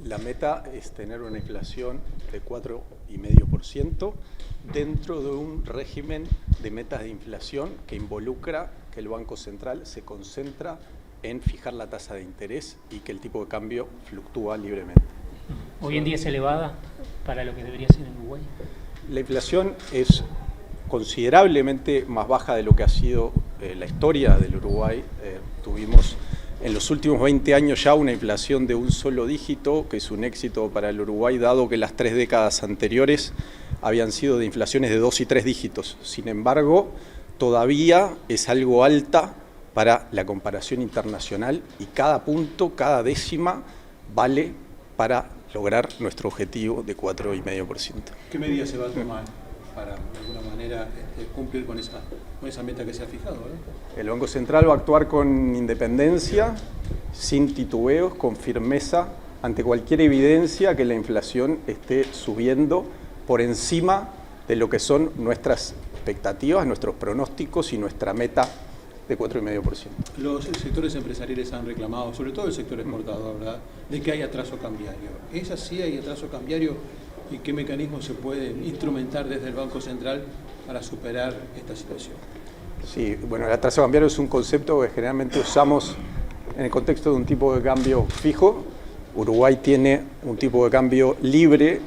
La meta es tener una inflación de 4,5% dentro de un régimen de metas de inflación que involucra que el Banco Central se concentra en fijar la tasa de interés y que el tipo de cambio fluctúa libremente. ¿Hoy en día es elevada para lo que debería ser en Uruguay? La inflación es considerablemente más baja de lo que ha sido la historia del Uruguay. Tuvimos en los últimos 20 años ya una inflación de un solo dígito, que es un éxito para el Uruguay, dado que las 3 décadas anteriores habían sido de inflaciones de 2 y 3 dígitos. Sin embargo, todavía es algo alta para la comparación internacional y cada punto, cada décima vale para lograr nuestro objetivo de 4,5%. ¿Qué medidas se va a tomar para, de alguna manera, cumplir con esa meta que se ha fijado, ¿verdad? El Banco Central va a actuar con independencia, sin titubeos, con firmeza, ante cualquier evidencia que la inflación esté subiendo por encima de lo que son nuestras expectativas, nuestros pronósticos y nuestra meta de 4,5%. Los sectores empresariales han reclamado, sobre todo el sector exportador, ¿verdad?, de que hay atraso cambiario. ¿Es así? ¿Hay atraso cambiario? ¿Y qué mecanismos se pueden instrumentar desde el Banco Central para superar esta situación? Sí, bueno, el atraso cambiario es un concepto que generalmente usamos en el contexto de un tipo de cambio fijo. Uruguay tiene un tipo de cambio libre,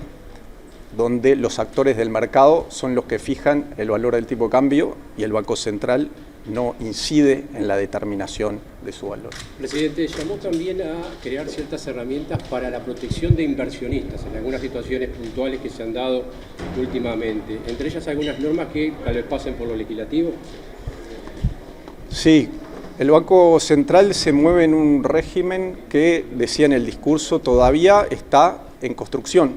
donde los actores del mercado son los que fijan el valor del tipo de cambio y el Banco Central no incide en la determinación de su valor. Presidente, llamó también a crear ciertas herramientas para la protección de inversionistas en algunas situaciones puntuales que se han dado últimamente, entre ellas algunas normas que tal vez pasen por lo legislativo. Sí, el Banco Central se mueve en un régimen que, decía en el discurso, todavía está en construcción,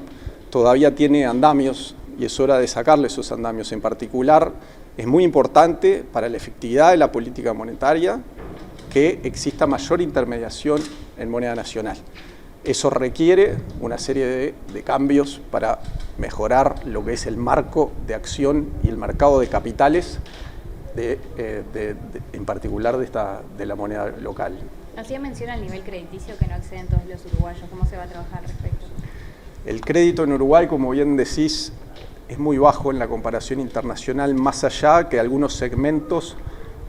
todavía tiene andamios y es hora de sacarle esos andamios. En particular, es muy importante para la efectividad de la política monetaria que exista mayor intermediación en moneda nacional. Eso requiere una serie de cambios para mejorar lo que es el marco de acción y el mercado de capitales, en particular de la moneda local. Hacía mención al nivel crediticio que no acceden todos los uruguayos. ¿Cómo se va a trabajar al respecto? El crédito en Uruguay, como bien decís, es muy bajo en la comparación internacional, más allá que algunos segmentos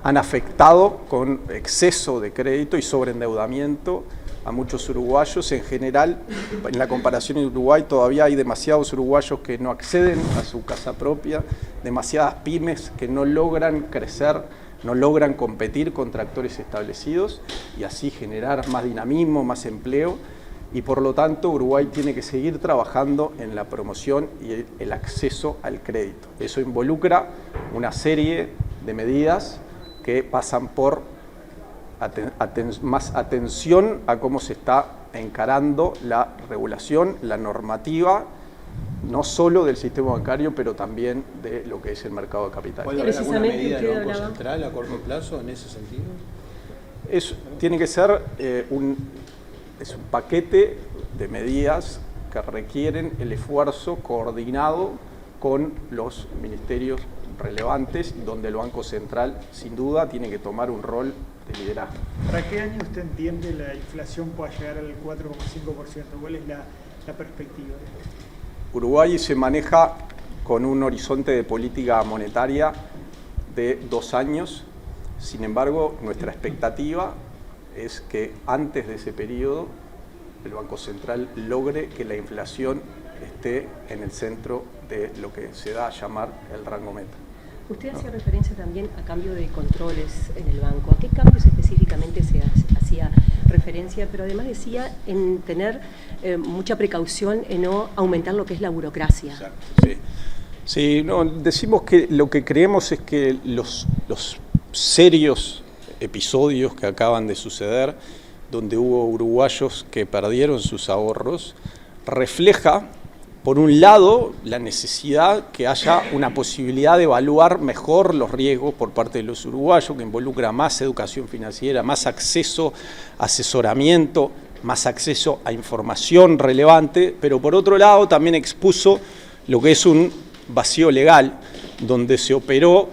han afectado con exceso de crédito y sobreendeudamiento a muchos uruguayos. En general, en la comparación en Uruguay todavía hay demasiados uruguayos que no acceden a su casa propia, demasiadas pymes que no logran crecer, no logran competir contra actores establecidos y así generar más dinamismo, más empleo. Y por lo tanto Uruguay tiene que seguir trabajando en la promoción y el acceso al crédito. Eso involucra una serie de medidas que pasan por más atención a cómo se está encarando la regulación, la normativa, no solo del sistema bancario, pero también de lo que es el mercado de capitales. ¿Puede haber alguna medida del Banco Central a corto plazo en ese sentido? Tiene que ser es un paquete de medidas que requieren el esfuerzo coordinado con los ministerios relevantes, donde el Banco Central, sin duda, tiene que tomar un rol de liderazgo. ¿Para qué año usted entiende la inflación pueda llegar al 4,5%? ¿Cuál es la perspectiva? Uruguay se maneja con un horizonte de política monetaria de 2 años. Sin embargo, nuestra expectativa es que antes de ese periodo el Banco Central logre que la inflación esté en el centro de lo que se da a llamar el rango meta. Usted hacía referencia también a cambio de controles en el banco. ¿A qué cambios específicamente se hacía referencia? Pero además decía en tener mucha precaución en no aumentar lo que es la burocracia. Exacto, sí. Sí, no, decimos que lo que creemos es que los serios episodios que acaban de suceder, donde hubo uruguayos que perdieron sus ahorros, refleja, por un lado, la necesidad que haya una posibilidad de evaluar mejor los riesgos por parte de los uruguayos, que involucra más educación financiera, más acceso a asesoramiento, más acceso a información relevante, pero por otro lado también expuso lo que es un vacío legal, donde se operó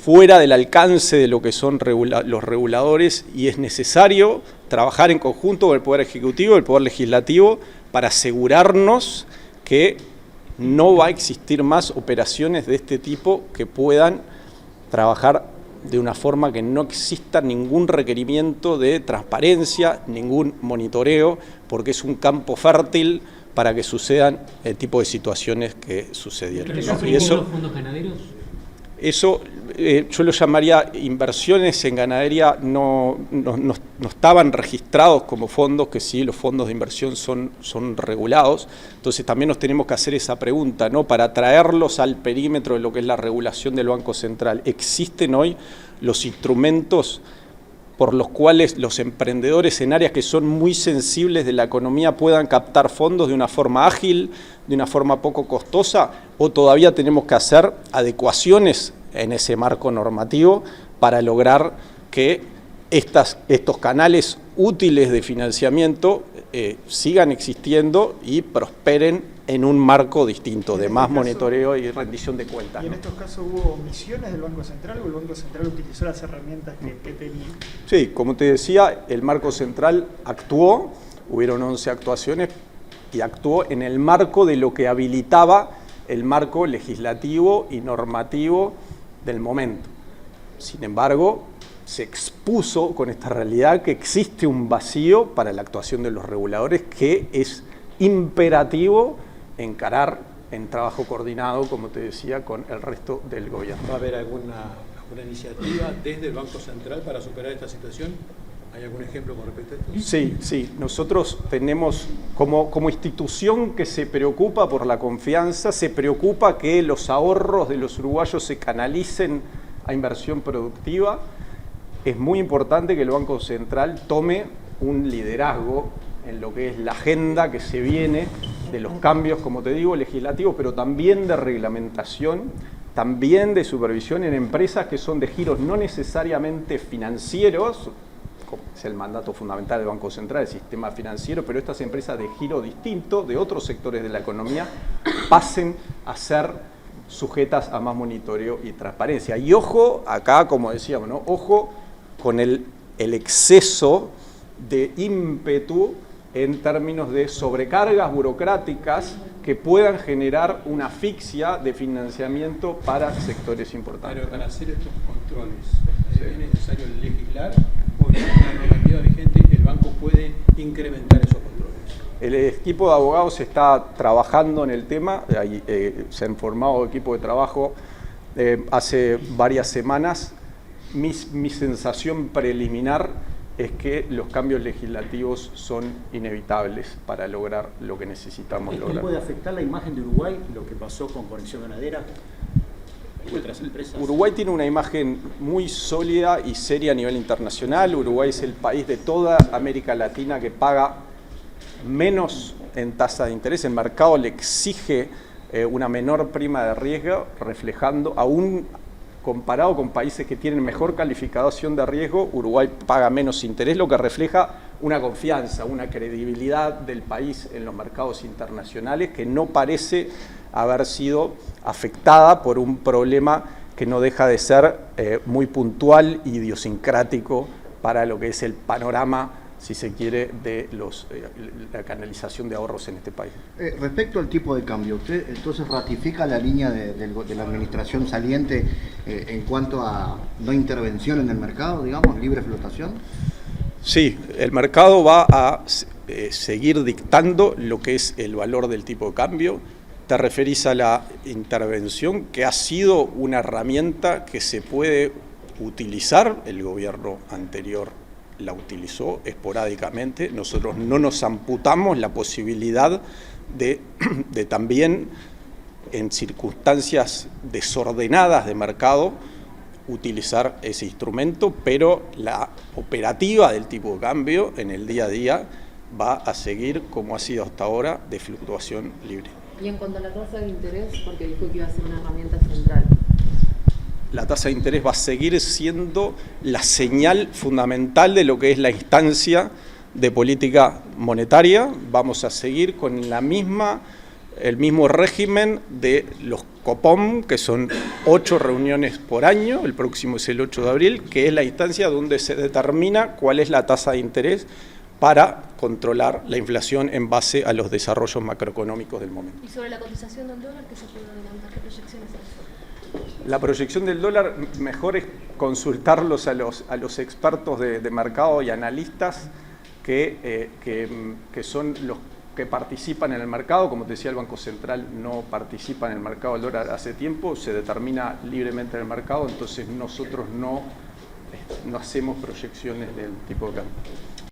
fuera del alcance de lo que son los reguladores y es necesario trabajar en conjunto con el Poder Ejecutivo y el Poder Legislativo para asegurarnos que no va a existir más operaciones de este tipo que puedan trabajar de una forma que no exista ningún requerimiento de transparencia, ningún monitoreo, porque es un campo fértil para que sucedan el tipo de situaciones que sucedieron. ¿Pero ¿No? Y eso, los fondos ganaderos? Eso yo lo llamaría inversiones en ganadería, no estaban registrados como fondos, que sí, los fondos de inversión son regulados. Entonces también nos tenemos que hacer esa pregunta, ¿no? Para traerlos al perímetro de lo que es la regulación del Banco Central. ¿Existen hoy los instrumentos por los cuales los emprendedores en áreas que son muy sensibles de la economía puedan captar fondos de una forma ágil, de una forma poco costosa, o todavía tenemos que hacer adecuaciones en ese marco normativo para lograr que estos canales útiles de financiamiento sigan existiendo y prosperen en un marco distinto, de más monitoreo y rendición de cuentas? ¿Y en ¿no? estos casos hubo omisiones del Banco Central o el Banco Central utilizó las herramientas que tenía? Sí, como te decía, el Marco Central actuó, hubieron 11 actuaciones y actuó en el marco de lo que habilitaba el marco legislativo y normativo del momento. Sin embargo, se expuso con esta realidad que existe un vacío para la actuación de los reguladores que es imperativo encarar en trabajo coordinado, como te decía, con el resto del gobierno. ¿Va a haber alguna iniciativa desde el Banco Central para superar esta situación? ¿Hay algún ejemplo con respecto a esto? Sí. Nosotros tenemos como institución que se preocupa por la confianza, se preocupa que los ahorros de los uruguayos se canalicen a inversión productiva. Es muy importante que el Banco Central tome un liderazgo en lo que es la agenda que se viene de los cambios, como te digo, legislativos, pero también de reglamentación, también de supervisión en empresas que son de giros no necesariamente financieros, como es el mandato fundamental del Banco Central, el sistema financiero, pero estas empresas de giro distinto, de otros sectores de la economía, pasen a ser sujetas a más monitoreo y transparencia. Y ojo, acá, como decíamos, ¿no? Ojo con el exceso de ímpetu en términos de sobrecargas burocráticas que puedan generar una asfixia de financiamiento para sectores importantes. Pero para hacer estos controles, ¿es necesario legislar o en la normativa vigente el banco puede incrementar esos controles? El equipo de abogados está trabajando en el tema, se han formado equipo de trabajo hace varias semanas. Mi sensación preliminar es que los cambios legislativos son inevitables para lograr lo que necesitamos lograr. ¿Esto puede afectar la imagen de Uruguay, lo que pasó con Conexión Ganadera y otras empresas? Uruguay tiene una imagen muy sólida y seria a nivel internacional. Uruguay es el país de toda América Latina que paga menos en tasa de interés. El mercado le exige una menor prima de riesgo, reflejando aún comparado con países que tienen mejor calificación de riesgo, Uruguay paga menos interés, lo que refleja una confianza, una credibilidad del país en los mercados internacionales que no parece haber sido afectada por un problema que no deja de ser muy puntual y idiosincrático para lo que es el panorama, si se quiere, de la canalización de ahorros en este país. Respecto al tipo de cambio, ¿usted entonces ratifica la línea de la administración saliente en cuanto a no intervención en el mercado, digamos, libre flotación? Sí, el mercado va a seguir dictando lo que es el valor del tipo de cambio. Te referís a la intervención, que ha sido una herramienta que se puede utilizar. El gobierno anterior la utilizó esporádicamente. Nosotros no nos amputamos la posibilidad de también, en circunstancias desordenadas de mercado, utilizar ese instrumento, pero la operativa del tipo de cambio en el día a día va a seguir como ha sido hasta ahora, de fluctuación libre. Y en cuanto a la tasa de interés, porque dijo que iba a ser una herramienta central. La tasa de interés va a seguir siendo la señal fundamental de lo que es la instancia de política monetaria. Vamos a seguir con el mismo régimen de los COPOM, que son 8 reuniones por año, el próximo es el 8 de abril, que es la instancia donde se determina cuál es la tasa de interés para controlar la inflación en base a los desarrollos macroeconómicos del momento. ¿Y sobre la cotización del dólar qué se puede adelantar? ¿Qué proyecciones hay? La proyección del dólar, mejor es consultarlos a los expertos de mercado y analistas que son los que participan en el mercado. Como te decía, el Banco Central no participa en el mercado del dólar hace tiempo, se determina libremente en el mercado, entonces nosotros no hacemos proyecciones del tipo de cambio.